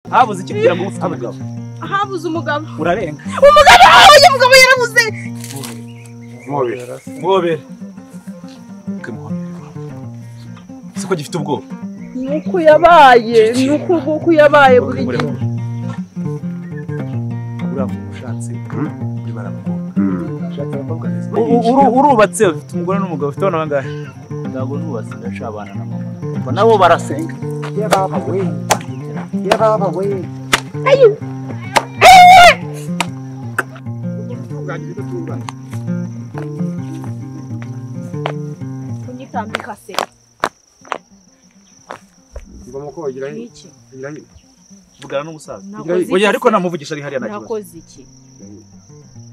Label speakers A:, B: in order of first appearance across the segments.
A: habuze iki kugira ngo ufite umugabo
B: habuze umugabo
A: urarenga
B: umugabo yarabuze
A: mubere siko gifite ubwoba
B: nuko yabaye nuko yabaye buri gihe
A: ushatse urubatse ufite umugore n'umugabo ufite abana bangahe
C: ntabwo nubatse ndacabana na mama nabo barasenga
D: yababa we
B: ayo kunyitambika se
D: ngomba ko wagira
B: iki
A: vugana n'umusaza oya ariko namuvugisha ari hariya nakibazo
B: nakoze iki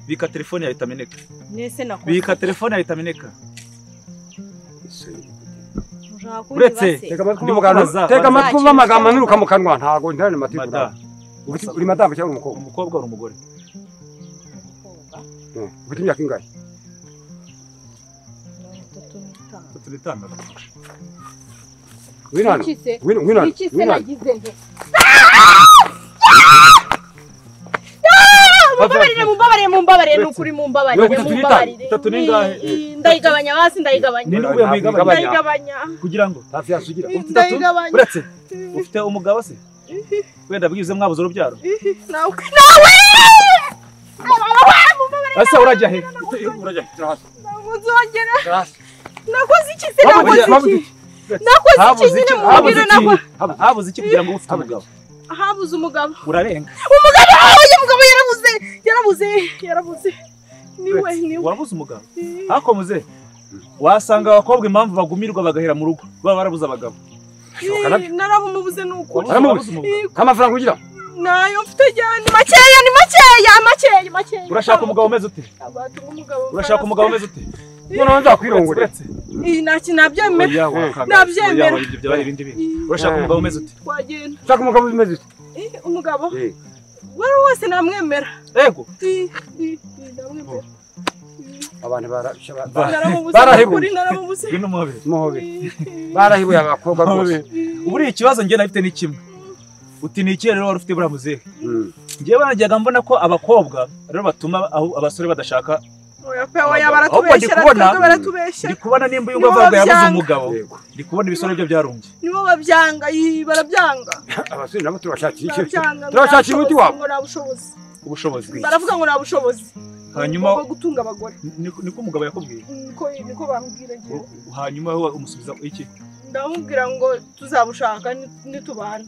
A: bika telefone ya itameneka
B: nese nakoze
A: bika telefone ya itameneka
B: uretse
D: tega amatwi amagambo anuruka mu kanwa ntago ntarane mategura uri madamu cyangwa
A: umukobwa uri umugore
D: ufite imyaka ingahe
A: 35
D: winana
B: mumbabarire nukuri mumbabarire ndayigabanya basi ndayigabanya
A: kugira ngo
D: hafi yasugira
A: uretse ufite umugabo se wenda bwize mwabuze urubyaro
B: nawe
A: asa urajya he
B: muzongera nakoze iki se nakoze iki
A: habuze iki kugira ngo ufite umugabo
B: habuze umugabo
A: urarenga
B: umugabo yarabuze niwe
A: wabuze umugabo hakomuze wasanga abakobwa impamvu bagumirwa bagahera mu rugo baba barabuze abagabo
B: narabumubuze nuko
D: kamafaranga ugira
B: nayo mfite ni makeya
A: urashaka umugabo umeze ute urashaka umugabo umeze ute
D: none nzakwirongora
B: nabyemera
A: urashaka umugabo umeze ute
B: twagenda
D: ushaka umugabo umeze ute
B: umugabo wari wose namwemera
A: yego
D: abantu
B: naramubuze
D: barahibuye abakobwa rwose
A: uburi ikibazo njye nafite ni kimwe uti ni iki rero wari ufite buriya muzehe njyewe najyaga mbona ko abakobwa rero batuma abasore badashaka ndi kubona nimba uyu nguyu avuga yabuze umugabo ndi kubona ibisore byo byarumbye
B: nibo babyanga barabyanga
D: abasore nabo turabashakira umuti wabo
A: ubushobozi
B: baravuga ngo nta bushobozi
A: hanyuma
B: bwo gutunga abagore
A: niko umugabo yakubwiye
B: niko bambwira njye
A: hanyuma wowe umusubiza iki
B: ndamubwira ngo tuzabushaka nitubana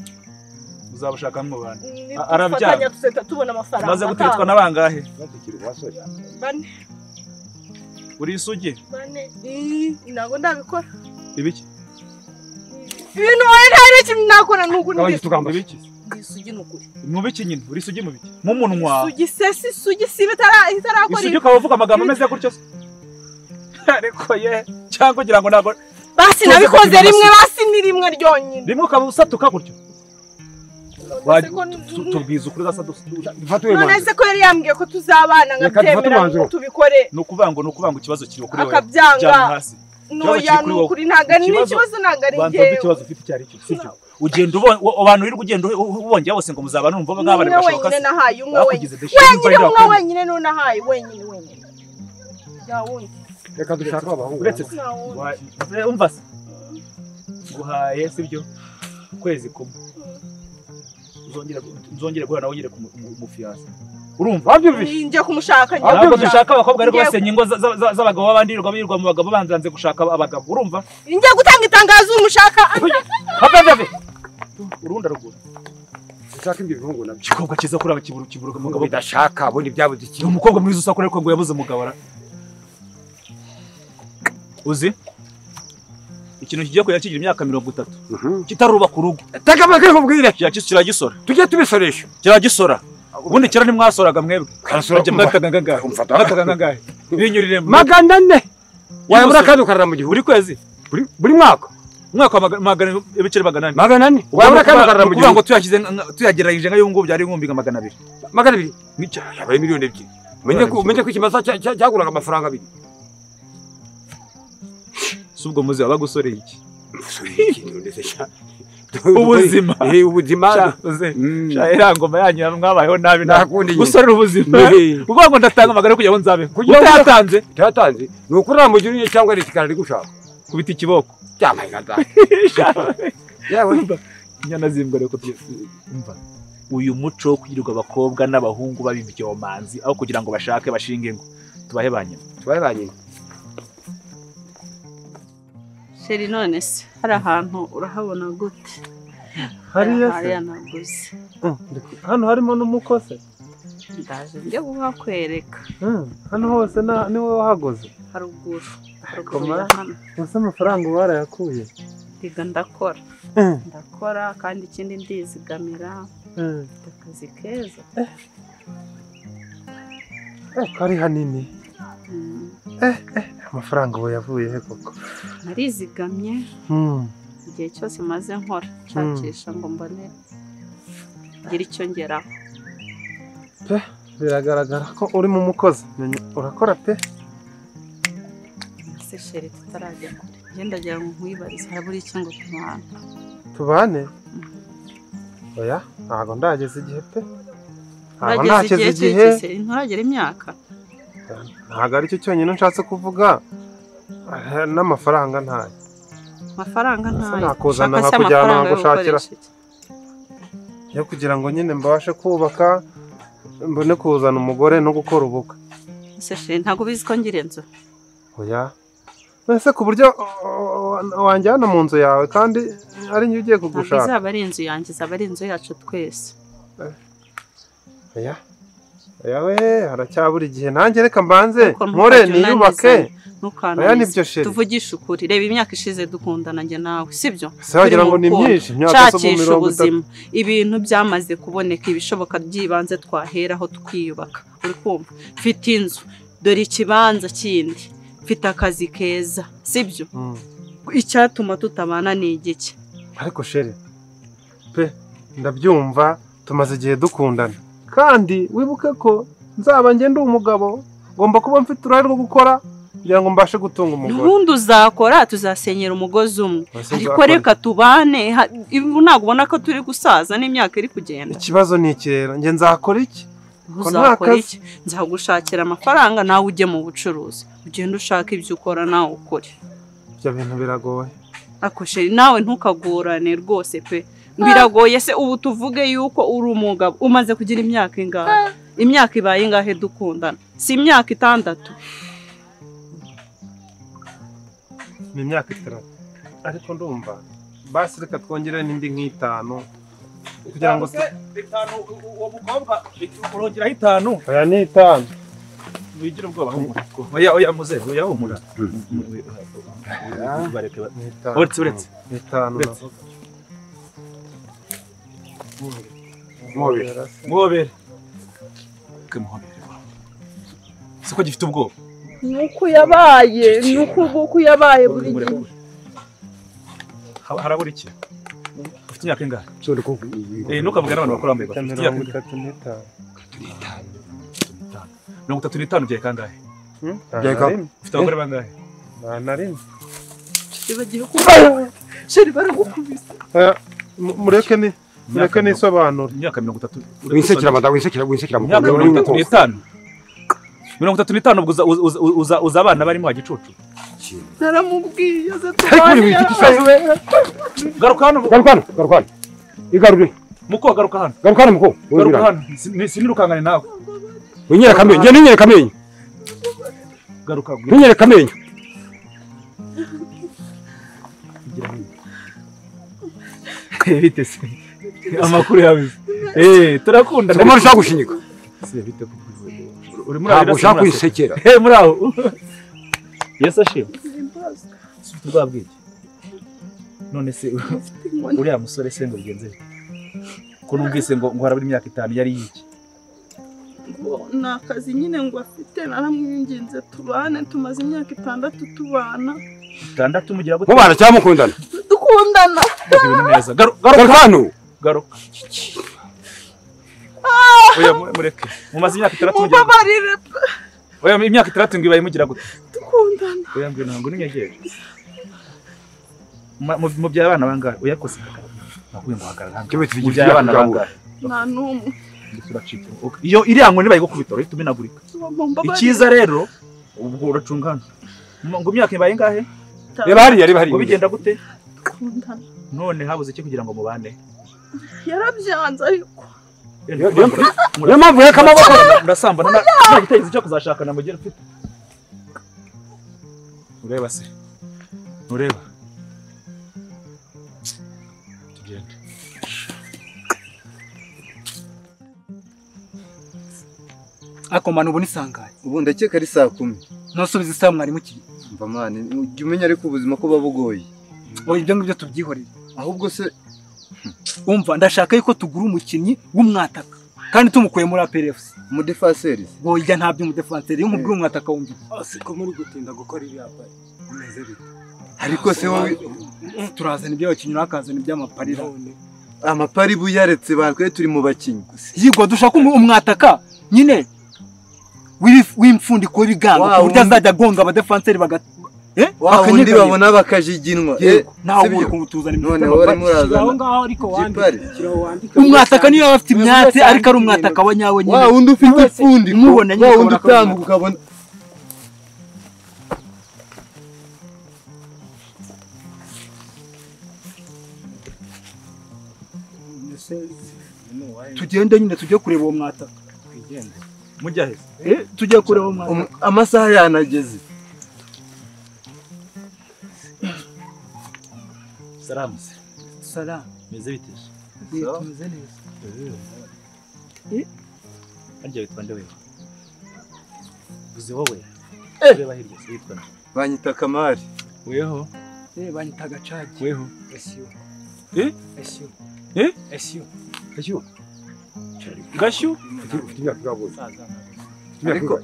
A: uzabushaka mu bantu
B: arabyanga tubona amafaranga
A: maze guteretswa nabangahe
B: bane
A: uri isugi
B: bane ntago ndabikora
A: ibiki
B: ibintu waye ntari kintu nakora nuko
A: ibiki
B: isugi nukuri
A: mu biki nyine uri isugi mu biki mu munwa
B: isugi si bitarakora
A: isugi ukaba uvuga amagambo ameze gutyo se ariko ye cyangwa kugira ngo ntago
B: basi nabikoze rimwe basi ni rimwe ryonyine
A: rimwe ukaba usatuka gutyo tubwiza ukuri gasa
B: none se ko yari yambwiye ko tuzabana nkabyemera ngo tubikore
A: ni ukuvuga ngo ikibazo kiri kuri wowe
B: akabyanga noya nukuri ntago ari n'ikibazo ntago ari
A: njyewe ikibazo ufite icyo ari cyo sibyo ugenda abantu wirirwa ugenda ubongera bose ngo muzabana numva nk'abana bashoboka
B: wenyine nahaye umwe wenyine none nahaye wenyine ya wundi
D: reka dushaka abahungu
A: uretse umva se guhaye sibyo kwezi kumwe uzongere guhura nawe nyine kumufiyasa urumva
D: wabyumvise
B: nje kumushaka
A: ntabwo dushaka abakobwa ariko basenya ingo z'abagabo babandi birirwa mu bagabo banzanze gushaka abagabo urumva
B: nje gutanga itangazo umushaka
A: urunda ruguru
D: ushaka ibyo bihungu nabyo
A: kikobwa kiza kuraba kiburuka umugabo
D: bidashaka abone ibyabuze iki
A: umukobwa mwiza usakora ariko ngo yabuze umugabo uzi ikintu kigiye kuya kigira imyaka 30 kitarubaka urugo
D: tega make nkubwire
A: kiragisora
D: tujye tubisoresha
A: kiragisora ubundi kira nimwasoraga mwebwe
D: karasora
A: binyurire
D: 400 wayabura kandi ukarara mu gihugu
A: buri kwezi
D: buri mwaka
A: magana ibiceri 400
D: wayabura kandi ukarara mu gihugu
A: ngo tuyageranyije nka yungu byari 200
D: 200 nicyo yabaye miliyoni 2 menye ko ikimaza cyaguraga amafaranga 2
A: subwo muzi abagusoreye iki
D: umusore iki ndetse
A: ubuzima
D: ubuzima
A: era ngoma yanyu mwabayeho nabi
D: nakundi
A: gusora ubuzima uvuga ngo ndatanga amagara kugira ngo nzabe utayatanze
D: ni ukuri namugiriye cyangwa ari ikikara rigushaka
A: kubita ikiboko
D: cyamaye ngata yawe
A: nyana zimbwa reko umva uyu muco wo kwirirwa abakobwa n'abahungu babibyomanzi aho kugira ngo bashake bashinge ngo tubahe banyina
B: Sheri none se hari ahantu urahabona gute hariya naguze
E: hano harimo n'umukose
B: ndaje njye kuhakwereka
E: hano hose niwe wahagoze
B: haruguru
E: hano gusa amafaranga barayakuye
B: ndiga ndakora kandi ikindi ndizigamira akazi keza
E: kari hanini amafaranga ubu yavuye he koko
B: narizigamye igihe cyose maze nkora nshakisha ngo mbone ngira icyo ngeraho
E: biragaragara ko uri mu mukozi urakora pe
B: ese Sheri tutarajya kure ndagira ngo nkwibarize harabura iki ngo
E: tubane oya ntago ndageze igihe pe ntago ndageze igihe
B: nturagera imyaka
E: ntago ari cyo cyonyine nshatse kuvuga n'amafaranga ntayo nakuzana nkakujyana gushakira yo kugira ngo nyine mbashe kubaka mbone kuzana umugore no gukora ubukwe
B: ese Sheri ntago bizi ko ngira inzu
E: oya ese ku buryo wanjyana mu nzu yawe kandi ari njye ugiye kugushaka
B: izaba ari inzu yanjye izaba ari inzu yacu twese
E: yawe haracyabura igihe nanjye reka mbanze nkore niyubake oya nibyo Sheri
B: tuvugisha ukuri reba imyaka ishize dukundana njye nawe sibyo
E: wagira ngo ni myinshi imyaka zo mu 30
B: ibintu byamaze kuboneka ibishoboka byibanze twaheraho twiyubaka uri kumva mfite inzu dore ikibanza kindi mfite akazi keza sibyo icyatuma tutabana ni igiki
E: ariko Sheri pe ndabyumva tumaze igihe dukundana kandi wibuke ko nzaba ngende umugabo ngomba kuba mfite uruhare rwo gukora kugira ngo mbashe gutunga umugore
B: n'ubundi uzakora tuzasenyera umugozi umwe ariko reka tubane ntabwo ubona ko turi gusaza n'imyaka iri kugenda
E: ikibazo ni iki rero njye nzakora iki
B: nzagushakira amafaranga nawe ujye mu bucuruzi ugenda ushaka ibyo ukora nawe ukore
E: ibyo bintu biragoye
B: ariko Sheri nawe ntukagorane rwose pe biragoye se ubu tuvuge yuko uri umugabo umaze kugira imyaka ingahe imyaka ibaye ingahe dukundana si imyaka 6
E: ni imyaka 6 ariko ndumva basi reka twongere n'indi nk'itanu kugira ngo
A: 5 uwo mukobwa urongeraho 5
E: oya ni 5
A: wigira ubwoba oya muze oya humura bareke uretse
E: 5
A: Mwobere. Siko gifite ubwoba.
B: Nuko yabaye buri gihe.
A: Harabura iki? Ufite imyaka ingahe? Nukavuga n'abantu bakora bambaye bafite imyaka 35 byaye kangahe? Ufite abagore bangahe?
E: Narimwe.
B: Kibagiye ko Sheri baragukubise.
E: Mureke nisobanura.
A: Imyaka 30.
D: Winsekera madamu winsekera mu
A: Imyaka 35 ubwo uza abana barimo hagicucu.
B: Naramubwiye ze tubane.
A: Garuka hano.
D: Igarure.
A: Muko garuka hano.
D: Muko.
A: Garuka hano. Sinirukangane nawe.
D: Winyereka amenyo, ninyereka amenyo.
A: Garuka.
D: Ninyereka amenyo.
A: Bite se. Amakuru yawe. Turakunda.
D: Ngoma rushaka gushinyika.
A: Se bite uri muri abira
D: ushaka kwisekera.
A: Muri aho. Yes ashimwe. Tubabwije. None se uriya musore se ngo bigenze bite? Ko numvise ngo harabura imyaka 5 yari yiki.
B: Nakazi nyine ngo afite naramwinginze tubane tumaze imyaka 6 tubana.
A: 6 mugira gute?
D: Mubana cyangwa mukundana?
B: Dukundana.
A: Ibintu neza. Garuka
D: hano.
A: Garuka. Oya mureke. Mumaze imyaka 6 mugira.
B: Mubabarire.
A: Oya imyaka 6 ngibaye mugira gute?
B: Dukundana.
A: Oya ngwe ntango ninyegere. Mu byabana bangahe? Oya kose. nakubwiye ngo hagarara
D: cyo bivugira
A: ubyara abana bangahe
B: nta n'umwe
A: turacika iyo iriya nkoni bayigukubita uhita umenagurika icyiza rero ubwo uracungana ngo imyaka ibaye ingahe
D: reba hariya
A: ngo bigenda gute
B: dukundana
A: none habuze iki kugira ngo mubane
B: yarabyanze ariko
D: niyo mpamvu yaka amaboko
A: ndasambana nta gitekerezo cyo kuzashakana mu gihe ufite ureba se ureba tugende
F: ako manu ubu ni sangahe
G: ubu ndakeka ari saa 10
F: nosubiza isaha mwari mukiri
G: mva mani ujye umenya ariko ubuzima ko babugoye
F: oya ibyo ngibyo tubyihorere
G: ahubwo se
F: umva ndashaka yuko tugura umukinnyi w'umwataka kandi tumukuye muri APRFC
G: umudefenseri
F: oya ntabyo umudefanseri iyo mubwira umwataka wumva
D: siko muri gutinda gukora iriya pari umeze bite
G: ariko se wowe
F: turazana iby'abakinnyi nakazana iby'amaparira
G: amapari buyaretse batwe turi mu bakinnyi
F: yigwa dushaka umwataka nyine w'imfundiko w'ibiganga uburyo azajya agonga abadefanseri
G: wundi babona bakajiginwa
F: nawe uri kumutuzana
G: none wari murazana
F: ngaho ariko wandika umwataka niyo bafite imyatsi ariko ari umwataka wa nyawe nyine
G: wundi ufite ipfundi
F: mubona nyine
G: wundi utambuka ukabona
F: tugende nyine tujye kureba uwo mwataka
A: mujya he
F: tujye kureba uwo mwataka
G: amasaha yanageze
A: salamu meze bite
F: tumeze neza
A: harya witwa nde wewe uzi wowe reba hirya se witwa nde
G: banyita Kamari
A: weho
F: banyita Gacagi
A: weho
F: Esio
A: Esio
D: gashu
G: ariko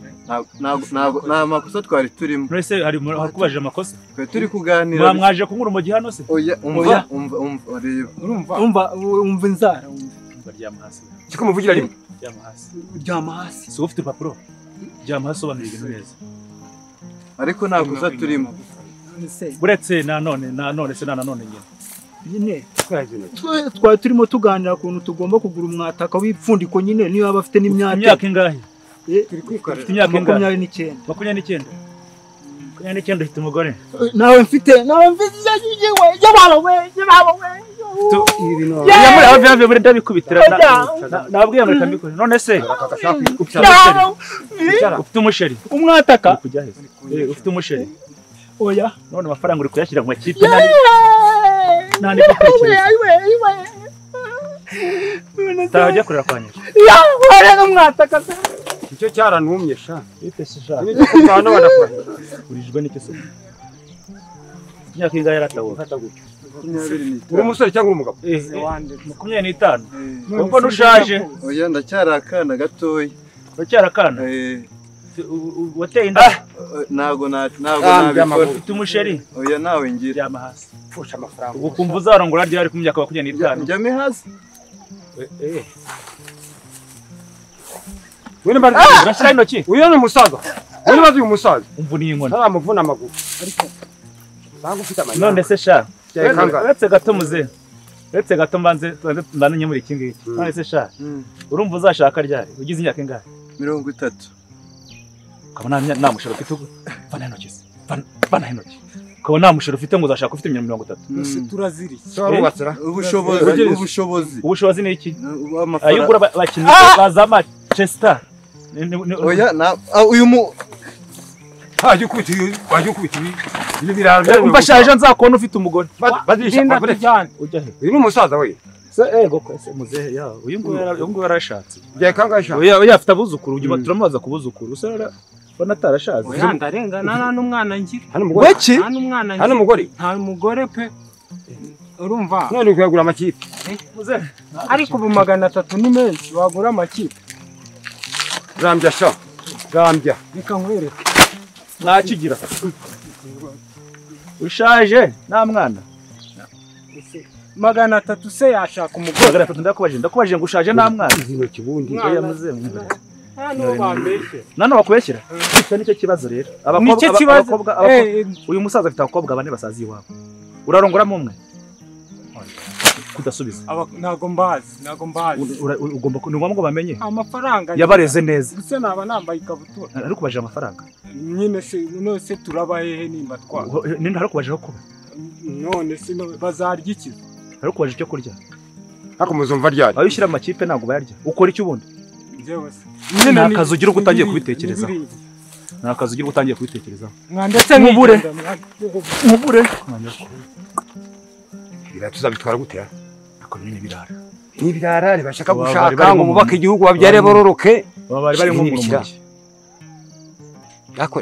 G: nta makosa twari turimo
A: mwese hari kubajije amakosa
G: twe turi kuganira
A: mwaje kunkura umugi hano se
G: oya umva reba
F: umva inzara
A: baryama hasi
D: kiko muvugira rimwe
F: ryama hasi
A: si ufite urupapuro ryama hasi ubanira ibintu neza
G: ariko nta kosa turimo
A: buretse nanone se nanone
F: nyine twari turimo tuganira ukuntu tugomba kugura umwataka w'ipfundiko nyine niyo baba bafite
A: imyaka ingahe
F: turi kwikorera imyaka 29
A: 29 ufite umugore
F: nawe mfite
A: yamuye muri ndabikubitira nabwiye ngo kambikore none se ufite umusheri
F: umwataka
A: ufite umusheri
F: oya
A: none amafaranga uri kuyashyira mu makipe nani tajya kurera kwanye
F: wari n'umwataka
D: icyo cyaranumye sha
A: bite sha
D: nicyo kubana badakora
A: urijwe n'icyo se imyaka ingahe yaratawo
D: uri umusore cyangwa uri umugabo
A: 25 ubwo nushaje
G: oya ndacyari akana gatoya
A: uracyari akana wateye inda
G: ntago nabikora
A: ufite umusheri
G: oya nawe ngira
A: ryama hasi
D: fusha amafaranga
A: ubwo kumva uzarongora ryari ku myaka 25
G: njyame hasi
D: wene bari
A: urashira intoki
D: uyo ni umusaza wene bazi uyu musaza
A: umvuniye inkoni
D: ntaramuvuna amaguru ariko banga ufite amanyama
A: none se sha uretse gato muze uretse gato mbanze ndananye muri iki ngiki none se sha urumva uzashaka ryari ugize imyaka ingahe
G: 30
A: kabona namushoro ufite bana intoki bana intoki kabona namushoro ufite ngo uzashaka ufite 30
F: turaziri
D: warubatsira
G: ubushobozi
A: ni iki ayugura bakinyi baza Manchester
G: oya uyu
D: haje kubita ibi birarabye
A: mbashaje nzakubona ufite umugore
D: badisha bagore
A: ujya he
D: uyu ni umusaza we
A: se ego kwese muzehe ya uyu nguyu yarashatse
D: bya kangasha
A: oya afite abuzukuru ujya turamubaza kubuzukuru usara bana atarashaze
F: oya ndarengana nta n'umwana ngira
D: hano umugore
F: nta mugore pe urumva
D: none ukuyagura amakipe
A: muzehe
F: ariko ubu 300 ni menshi wagura amakipe
D: rambya sha rambya
F: reka nkwereke
A: mwakigira ushaje nta mwana
F: 300 se yashaka umugore
A: 300 ndakubajije ngo ushaje nta mwana
D: izino kibundi
A: oya muzehe
F: hano bambeshye
A: nano bakubeshyira icyo nicyo kibazo rero abakobwa uyu musaza afite abakobwa bane basazi iwabo urarongoramo umwe kudasubiza
D: ntago mbazi
A: ugomba ni ngombwa bamenye
D: amafaranga
A: yabareze neza
D: gusa naba nambaye ikabutura
A: ariko baje amafaranga
D: nyine se turabahehe nimba twa
A: ninde ariko baje kuba
D: none se bazarya iki
A: ariko baje cyo kurya
D: ariko muzumva ryari
A: ayo ushyira amakipe ntago bayarya ukora iki ubundi
D: njyewe se
A: nta kazi ugira utangiye kubitekereza nta kazi ugira utangiye kubitekereza
D: mwandetse
A: mubure
D: ira tuzabitwara gute
A: ako nyine birara
D: n'ibirara bashaka gushaka ngo bubake igihugu babyare bororoke
A: bari bari mu murimo
D: yako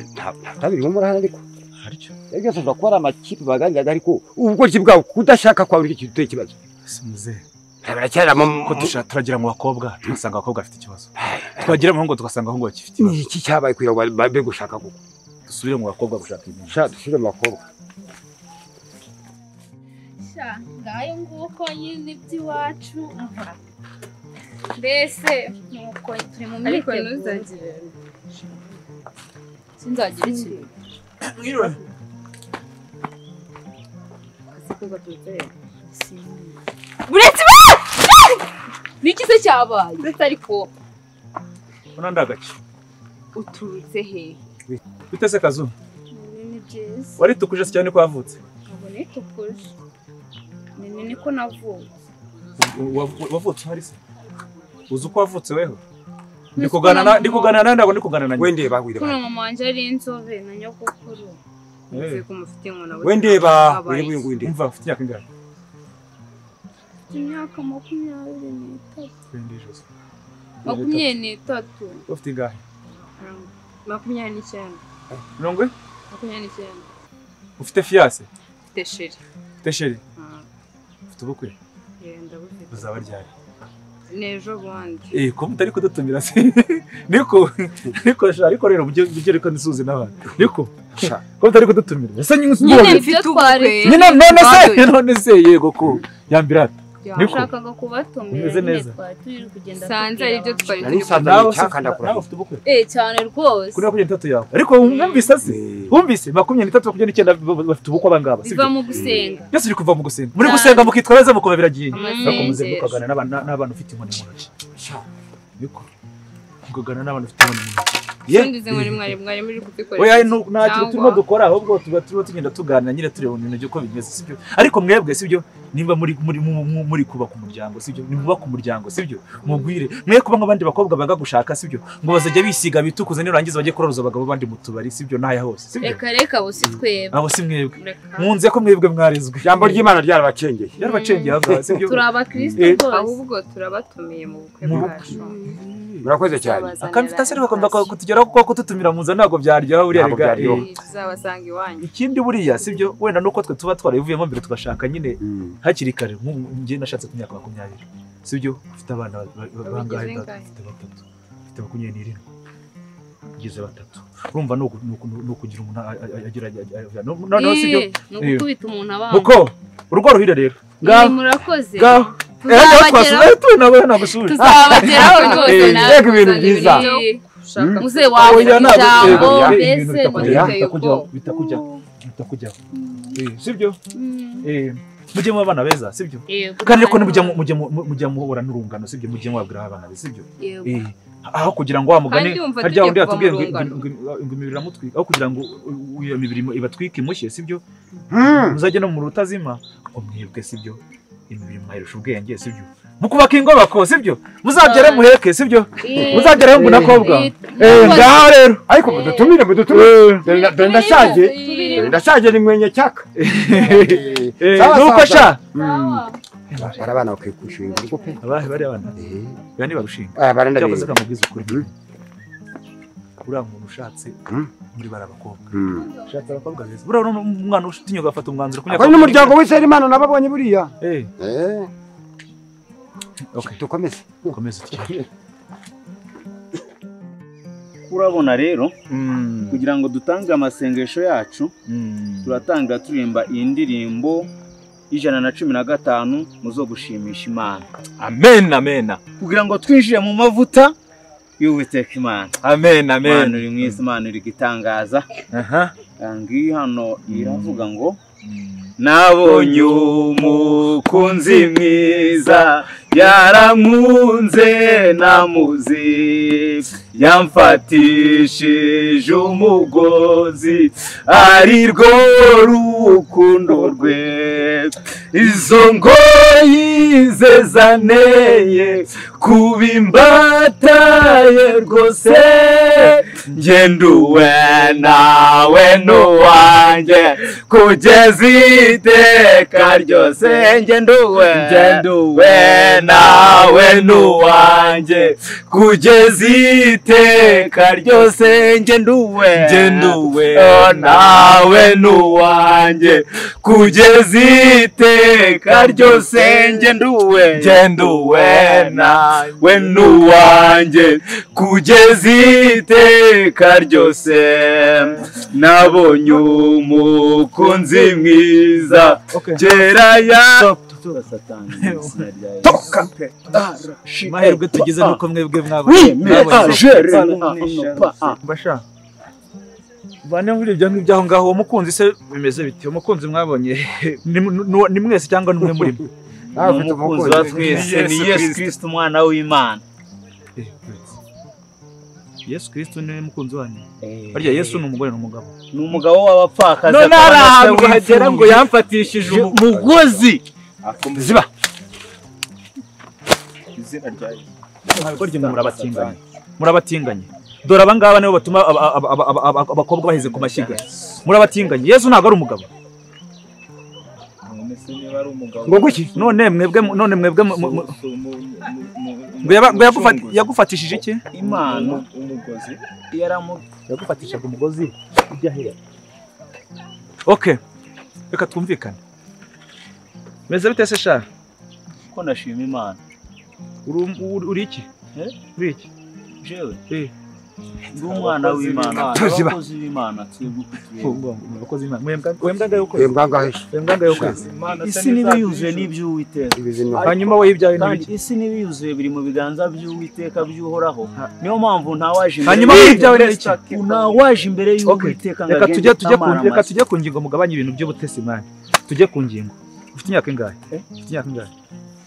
D: ntabiri mu murahana ariko
A: haricyo
D: byose bakora amakipe baganiraga ariko ubwo kibwa kudashaka kwa buri kintu ikibazo
A: simuze
D: baracyara
A: ko turagira mu bakobwa tugasanga abakobwa afite ikibazo twagira mu ngo tugasanga aho ngo bafite ikibazo
D: iki cyabaye kugira ngo babe gushaka kuko
A: dusubire mu bakobwa gushaka ibintu
D: dusubire mu bakobwa
H: ngayo nguko nyine iby'iwacu mbese nuko turi mu myiteguro sinzagira ikintu buretse niki se cyabaye ariko
A: unandagace
H: uturutse he
A: bitese kazu
H: ni byiza
A: wari tukuje cyane ko wavutse
H: ubu ni tukuje niko navutse
A: wavutse hari se uzi uko wavutse weho ndikugana nawe ndabona ndikugana na
D: we ndeba wire
H: kuno mama wanje ari inzobe na nyogokuru nzi ko mufite inkona
D: we ndeba wire winde
A: umva ufite imyaka ingana
H: imyaka 23 23
A: ufite ingahe
H: 29
A: nongwe
H: 29
A: ufite fiance
H: ufite sheri
A: ufite ubukwe
H: ndabufite
A: uzaba ryari
H: nejo bundi
A: ko mutari kudutumira se niko ariko rero byo reko nisuze n'abantu niko ko mutari kudutumira ese
H: nyine mfite ubukwe
A: none se yego ko yambirata
H: yashakaga kubatumira
A: nyine
H: turi kugenda
B: sanze ari byo twari
A: nawe ufite ubukwe
H: cyane rwose
A: kuri 23 yawe ariko wumvise se wumvise 23 29 bafite ubukwe abangaba
H: biva mu gusenga
A: byose uri kuva mu gusenga muri gusenga mukitwa neza mukuba biragiye ariko muze mukagana n'abantu ufite inkoni mu ntoki niko mukagana n'abantu ufite inkoni mu ntoki
H: sindize muri mwari muri kubikora
A: oya nta turimo dukora ahubwo tuba tugenda tuganira nyine tureba ibintu uko bimeze sibyo ariko mwebwe sibyo nimba muri kubaka umuryango sibyo nimubaka umuryango sibyo mugwire mwe kuba nk'abandi bakobwa baga gushaka sibyo ngo bazajya bisiga bitukuze nirangiza bajye kuroza abagabo bandi mu tubari sibyo naya hose sibyo
H: reka abo si twebwe
A: abo si mwebwe munze ko mwebwe mwarezwe
D: jambo ry'Imana
A: ryarabacengeye aho sibyo
H: turi abakristo bose ahubwo turabatumiye mu bukwe bwacu
D: murakoze cyane
A: akamfita se bagomba kutugeraho kuko kututumira muza ntago byaryoha buriya rega
H: tuzabasanga iwanyu
A: ikindi buriya sibyo wenda nuko twe tuba twarayivuyemo mbere tugashaka nyine hakiri kare ngiye nashatse ku myaka 20 sibyo ufite abana bangahe bafite batatu ufite 27 gize batatu urumva no kugira umuntu agira no sibyo
H: no gukubita umuntu abana
A: uko urugo ruhire rero
H: murakoze
A: tuzabageraho
H: rwose
D: rega ibintu byiza
H: muze wawe jambo mbese
A: bitakujya sibyo mujye mu abana beza sibyo kandi ko mujya muhura n'urungano sibyo mujye mwabwira abana beza sibyo aho kugira ngo wamugane harya undi atubwiye ngo imibiri ramutwika aho kugira ngo iyo mibiri ibatwike imushye sibyo muzajye no mu rutazima umwebwe sibyo imibiri mwayirusha ubwenge sibyo mukubaka ingobako sibyo muzabyare muheke sibyo muzageraho ngo nakobwa ngaho rero
D: ariko mudutumire ndashaje ni mwenye cyaka
A: nuko sha
D: barabana bakwikushinga urugo pe
A: abahe bari abana bani bagushinga
D: baranda
A: cyakoze kamubwiza ukuri uriya muntu ushatse muri barabakobwa ushatse abakobwa beza buriya umwana utinyuka afata umwanzuro
D: kunyaka ko n'umuryango w'Israeli Imana nababonye buriya
A: okay
D: tukomeze
C: urabona rero kugira ngo dutange amasengesho yacu turatanga turimba iyi ndirimbo 115 muzo gushimisha Imana
A: amen
C: kugira ngo twinjire mu mavuta y'Uwiteka Imana
A: amen
C: Imana uri mwisi Imana iri gitangaza ngiyi hano iravuga ngo nabonye umukunzi mwiza yarankunze namuzi yamfatishije umugozi ari rwo rukundo rwe izo ngoyi ze zaneye kubimbataye rwose ngenduwe nawe nuwanjye kugeza iteka ryose ngenduwe nawe nuwanjye kugeza iteka ryose ngenduwe nawe nuwanjye kugeza iteka ryose ngenduwe nawe nuwanjye kugeza iteka ryose nabonye umukunzi mwiza kera ya
A: toka mahirwe tugize nuko mwebwe mbasha bane muri ibyo ngibyo aho ngaho umukunzi se bimeze bite umukunzi mwabonye ni mwese cyangwa numwe muri
C: umukunzi wa twese ni Yesu Kristo umwana w'Imana
A: Yesu Kristo ni mukunzi wanyu barya Yesu ni umugore n'umugabo
C: ni umugabo w'abapfakazi
A: none arahantu hagera ngo yamfatishije umugozi ziba izina rya Yesu murabatinganye dore abangaba nibo batuma abakobwa bahize ku mashyiga murabatinganye Yesu ntabwo ari umugabo
D: ngo guki
A: none mwebwe yagufatishije iki
C: Imana umugozi
A: yagufatishaga umugozi ujya okay reka twumvikane meze bite se sha
C: ko ndashima Imana
A: uri iki uri iki
C: jewe ndi umwana w'Imana abakozi b'Imana
A: abakozi b'Imana wembwaga yo kwezi
C: isi niba yuzuye n'iby'Uwiteka
A: hanyuma we ibyawe
C: n'ibiki isi niba yuzuye biri mu biganza by'Uwiteka by'uhoraho niyo mpamvu ntawaje imbere
A: hanyuma we ibyawe n'iki
C: ntawaje imbere y'Uwiteka
A: reka tujye ku ngingo mugabanye ibintu by'ubutesi mani tujye ku ngingo ufite imyaka ingahe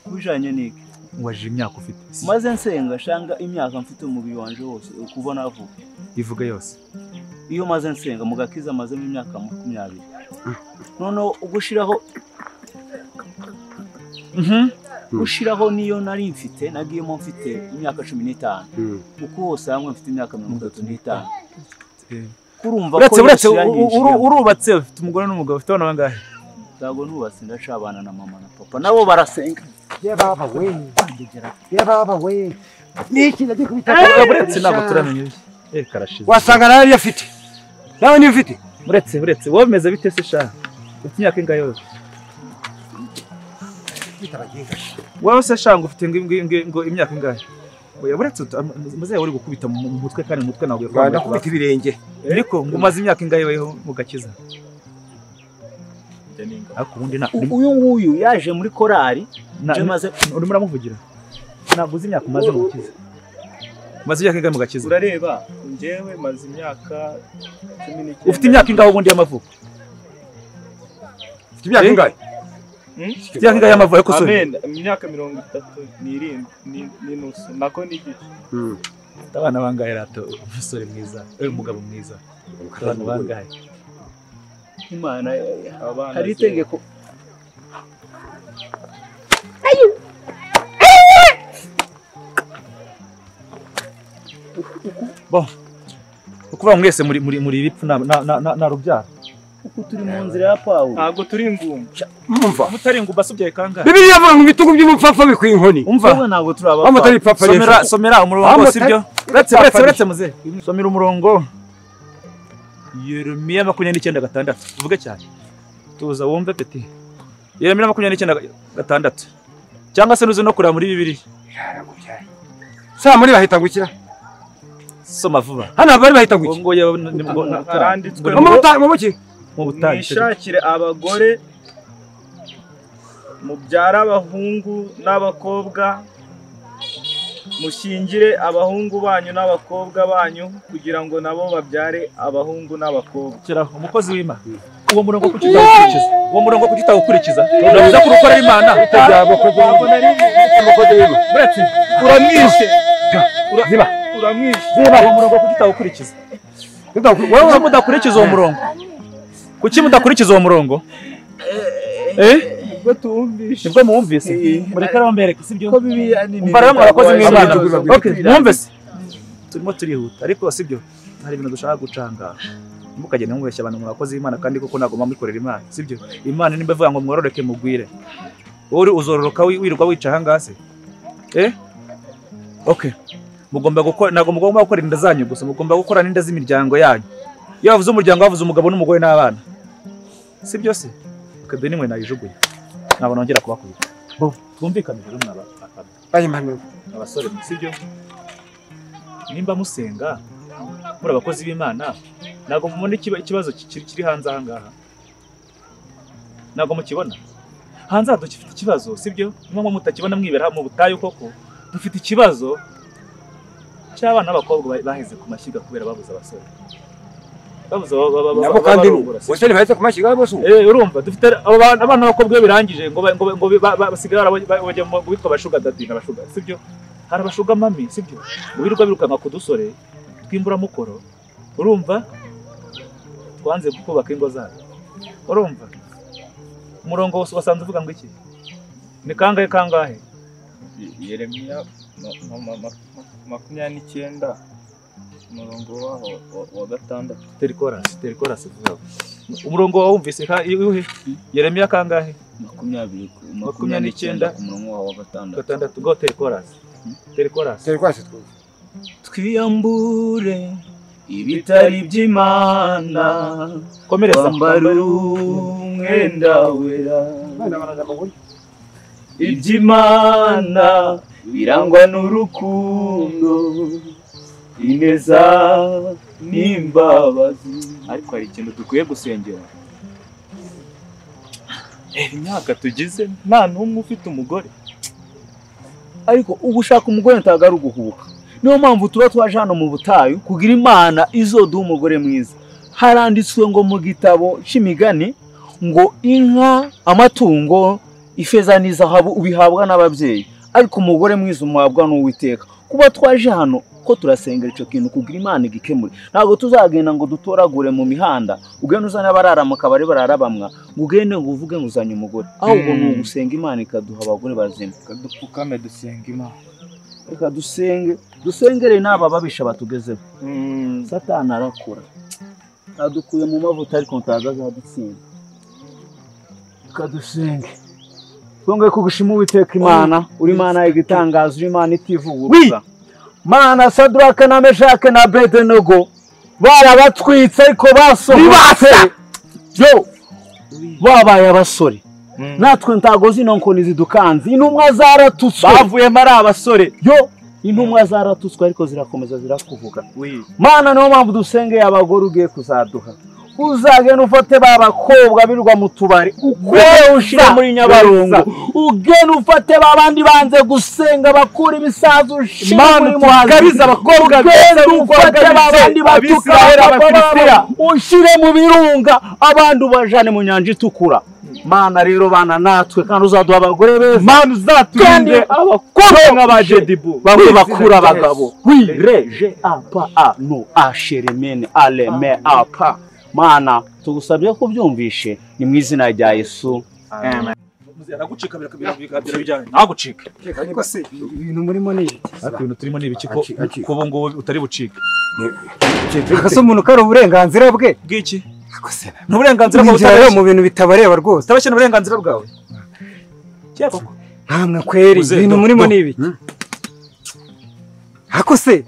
C: kubijanye n'iki
A: waje imyaka ufite
C: maze nsenga shanga imyaka mfite umubiri wanje wose ukubona avuga
A: ivuga yose
C: iyo maze nsenga mugakiza maze mu myaka 20 none ugushiraho ushiraho niyo nari mfite nagiyemo mfite imyaka 15 uko hose hamwe mfite imyaka 35 kurumva ko
A: urubatse ufite umugore n'umugabo ufite abana bangahe
C: ntabwo nubatse ndacabana na mama na papa nabo barasenga
D: baba we niki ndagiye kubita
A: buretse ntabwo turamenye karashize
D: wasanga nawe yafite nawe ni ufite
A: buretse wowe meze bite se sha ufite imyaka ingahe yose wowe se shanga ufite ngo imyaka ingahe oya buretse muze uri gukubita mu mutwe kandi mu mutwe ntabwo
D: Rwanda kubita ibirenge
A: ariko ngo umaze imyaka ingahe weho mugakiza
C: uyu nguyu yaje muri korari
A: urimo uramuvugira ntabwo uzi imyaka umaze mu gukiza maze imyaka ingahe mu gakiza
I: urareba njyewe maze imyaka 19
A: ufite imyaka ingahe ubundi y'amavuko
D: ufite imyaka ingahe
A: imyaka ingahe y'amavuko ariko
I: sorry imyaka 37 n'inusu nako n'igice
A: abana bangahe rato umusore mwiza umugabo mwiza abana bangahe
C: Imana hari itegeko
A: bo ukuvuga mwese muri bipfu na rubyara
C: uko turi mu nzira ya Pawulo
I: ntabwo turi ingumba
A: umva mutari ingumba subyaye kangahe
D: Bibiliya ivuga ngo ibitugu by'umupfapfa bikwiye inkoni
A: umva
C: ntabwo turi
D: abapfa
A: somera umurongo sibyo uretse muze somera umurongo Yeremiya 29:6 uvuge cyane tuza wumve peti Yeremiya 29:6 cyangwa se nuze no kurira muri Bibiliya
D: sa muri bahita gukira
A: soma vuba
D: hano bari bahita gukira
A: ngo
I: haranditswe
A: mu butayu
I: mwishakire abagore mubyara abahungu n'abakobwa mushingire abahungu banyu n'abakobwa banyu kugira ngo nabo babyare abahungu n'abakobwa.
A: Kiraho umukozi w'Imana. Uwo murongo kuki utawukurikiza? Uwo murongo kuki utawukurikiza? Uravuze ko ukorera Imana.
D: Umukozi w'Imana.
I: Uramwishe.
D: Ziba.
I: Uramwishe.
A: Uwo murongo kuki utawukurikiza? Wowe mudakurikiza uwo murongo. Kuki mudakurikiza uwo murongo?
I: Ubwo tuwumvishe.
A: Nibwo muwumvise. Mureke arambere sibyo?
I: Ko bibiya ni.
A: Mbara abakozi w'Imana. Okay, mwumvise. Turimo turihuta ariko sibyo. Hari ibintu dushaka gucanga. Mukagenda mubeshya abantu mu bakozi b'Imana kandi koko nagomba mwikorera Imana sibyo? Imana nimba ivuga ngo mwororeke mugwire. Wowe uzororoka wirirwa wica hangase. Okay. Mugomba gukora mugomba gukora inda zanyu gusa mugomba gukora n'inda z'imiryango yanyu. Iyo bavuze umuryango bavuze umugabo n'umugore n'abana. Sibyo se? Kade nimwe nayijuguye. Nabo nongera kubakubita. Twumvikane rero mwaba.
D: Bayimana.
A: Abasore sibyo? Nimba musenga muri abakozi b'Imana nago mubona ikibazo kiri hanze aha ngaha. Nago mukibona. Hanze dufite ikibazo sibyo? Nimwe mutakibona mwibera mu butayu koko. Dufite ikibazo cy'abana b'abakobwa baheze ku mashyiga kubera babuze abasore. Babuze
D: nabo kandi bose baheze ku mashyiga bose.
A: Urumva dufite abana b'abakobwa birangije ngo basigara bajya mu bitwa bashuga dadi n'abashuga sibyo? Hari abashuga mami sibyo? Birirwa birukanka ku dusore twimbura mukoro. Urumva twanze kubaka ingo zabo. Urumva umurongo wose wasanze uvuga ngo iki? Ni kangahe?
I: Yeremiya 29 umurongo wa gatandatu.
A: Terikoras vuga. Umurongo wumvise yuhe? Yeremiya kangahe?
C: 29 umurongo wa gatandatu.
A: Go Terikoras. Twiyambure ibitari by'Imana. Komereza
C: umwenda wera. Iby'Imana birangwa n'urukundo ineza n'imbabazi.
A: Ariko hari ikintu dukwiye gusengera. Imyaka tugize nta n'umwe ufite umugore.
C: Ariko ugushaka umugore ntago ari uguhuka. Niyo mpamvu tuba twaje hano mu butayu kugira Imana izoduha umugore mwiza. Haranditswe ngo mu gitabo c'imigani ngo inka, amatungo, ifeza n'izahabu ubihabwa n'ababyeyi, ariko umugore mwiza umuhabwa n'Uwiteka. Kuba twaje hano ko turasengera ico kintu kugira Imana igikemure. Ntago tuzagenda ngo dutoragure mu mihanda ugende uzana abarara mu kabari bararabamwa ugende ngo uvuge ngo uzanye umugore. Ahubwo ni ugusenga Imana ikaduha abagore bazima.
I: Kadupfukame dusenga Imana.
C: Reka dusengere n'aba babisha batugezeho. Satani arakura. Adukuye mu mavuta ariko ntazadutsinda. Kadusenge. Twongeye kugushima Uwiteka Imana, uri Imana y'igitangazo, uri Imana itivuguruza. Mana Sadraka na Meshake na Abednego barabatwitse ariko basohotse. Yo babaye abasore. Natwe ntago zino nkoni zidukanze. Intumwa zaratutswe. Bavuye mari abasore. Yo intumwa zaratutswe ariko zirakomeza zirakuvuga. Mana niyo mpamvu dusengeye abagore ugiye kuzaduha. Uzagenda ufate babakobwa birirwa mu tubari ukore ushira muri Nyabarongo. Ugenda ufate babandi banze gusenga bakura ibisazo ushira muri muhazi abakobwa ufate babandi batukahera abafilistiya ushire mu birunga abandi ubajane mu nyanja itukura. Mana rero bana natwe kandi uzaduha abagore beza. Mana uzaturinde abakobwa nk'abajedibu bamwe bakura abagabo. Oui reje apa a no asheremene aleme apa. Mana tugusabye ko byumvishe ni mu izina rya Yesu. Amen.
A: Aragucika birabijyanye. Nagucika.
D: Ariko se ibintu murimo ni iki?
A: Ariko ibintu turimo ni ibiki ko ngo utari bucike.
D: Akaso umuntu kari uburenganzira bwe.
A: Bwiki? N'uburenganzira bwawe
D: utabera mu bintu bitabareba rwose.
A: Utabashye n'uburenganzira bwawe. Cyako.
D: Ntamwe kweri ibintu murimo ni ibiki? Ako se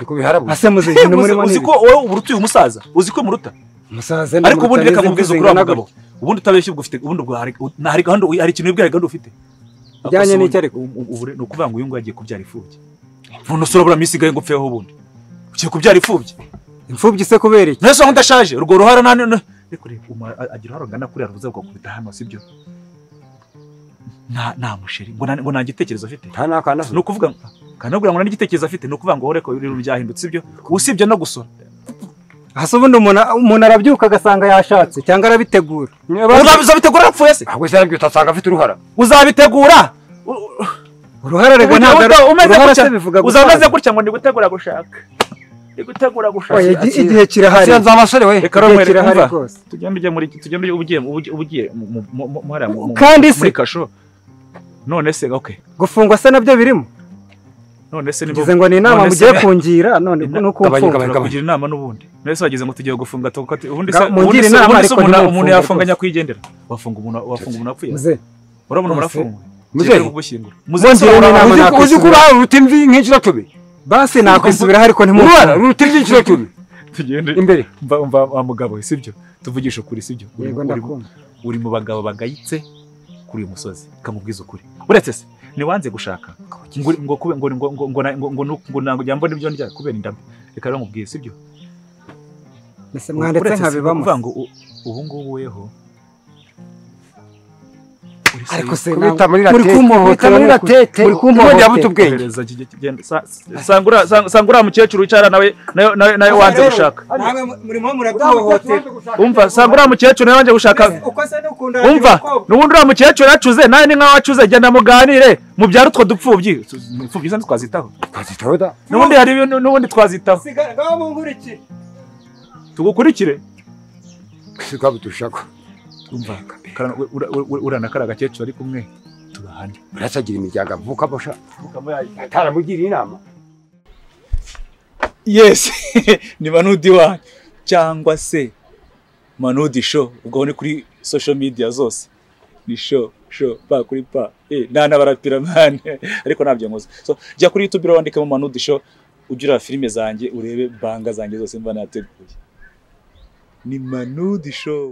D: Niko biharabu. Ase muze ibintu murimo ni.
A: Uziko wowe uburutuye umusaza. Uziko muruta.
D: Umusaza
A: ariko ubundi reka mubwize kuri abagabo. Ubundi utabeshye ufite ubundi bwa hari gahunda hari ikintu wibwira gahunda ufite.
D: Bijyanye n'iki ariko
A: ubure no kuvuga ngo uyu ngo yagiye kubyara ifubye. Vuno sorobura misigaye ngo pfeho ubundi. Ugiye kubyara ifubye.
D: Imfubyi se kubera iki?
A: Nese ngo ndashaje urwo ruhara nane reko agira haro ngana kuri aruvuze ko kubita hano sibyo. nta musheri ngo nta gitekerezo afite.
D: Nta nakana.
A: No kuvuga kanabwira ngo nta gitekerezo afite no kuvuga ngo horeko ibintu byahindutse ibyo. Usibye no gusora.
J: Hasa ubundi umuntu arabyuka agasanga yashatse cyangwa arabitegura.
A: Uzabitegura rapfuye se?
D: Ahubwo se arabyo utasanga afite uruhara.
A: Uzabitegura.
J: Uruhara rega ntabwo
A: uzamaze gutya ngo ndi gutegura gushaka. Ndi gutegura gushaka.
J: Igihe kirahari.
D: Asiyanza amasore we.
A: Reka romwe rwose. Tugende ugiye
J: kandi se
A: muri kasho. None se okay.
J: Gufungwa se nabyo birimo.
A: None se
J: nibo ngo ni inama mugiye kungira none nuko
A: upfunga kugira inama n'ubundi. Nese wagize ngo tugiye gufunga tokati ubundi se mungira inama ariko umuntu yafunganya kwigendera. Wafunga umuntu apfuye. Urabona murafunga. Muze kugushyingura.
D: Uzi kuri aho rutimvi nk'inshuro 10.
J: Basi nakwisubira ariko ntimubona
D: rutimvi inshuro 10.
A: Tugende
D: imbere.
A: Mva mugabo sibyo. Tuvugisha ukuri sibyo. Uri mu bagabo bagayitse kuri uyu musozi. Kamubwiza ukuri. Uretse se ni wanze gushaka ngo nango byambone ibyo ndya kubera indambe. Reka rero nkubwiye sibyo.
J: Nese mwandetse nkabibamo.
A: Kuvuga ngo ubu ngubu weho
J: ariko se
D: kubita muri ratete muri kumpohotera ubwenge
A: sangura mukecuru wicara nawe wanze gushaka
J: murimo muraduhohotera
A: umva sangura mukecuru nawe wanze gushaka umva nubundi ura mukecuru yacuze nawe ni nkaho wacuze genda muganire mu byaro utwo dupfubyi sanze twazitaho
D: da
A: nubundi hari nubundi twazitaho
J: ngaho munkurikire
A: tugukurikire
D: sikaba dushaka
A: umva urana kara gakecuru ari kumwe turahane
D: urasagira imiryaga avuka bosha ataramugira inama.
A: Yes ni Manudi wa cyangwa se Manudi show ubwo ni kuri social media zose ni show pa kuri pa nana barapira man ariko nabyo nkoze so jya kuri YouTube wandikamo Manudi show ugira filime zanjye urebe banga zanjye zose mba nateguye ni Manudi show.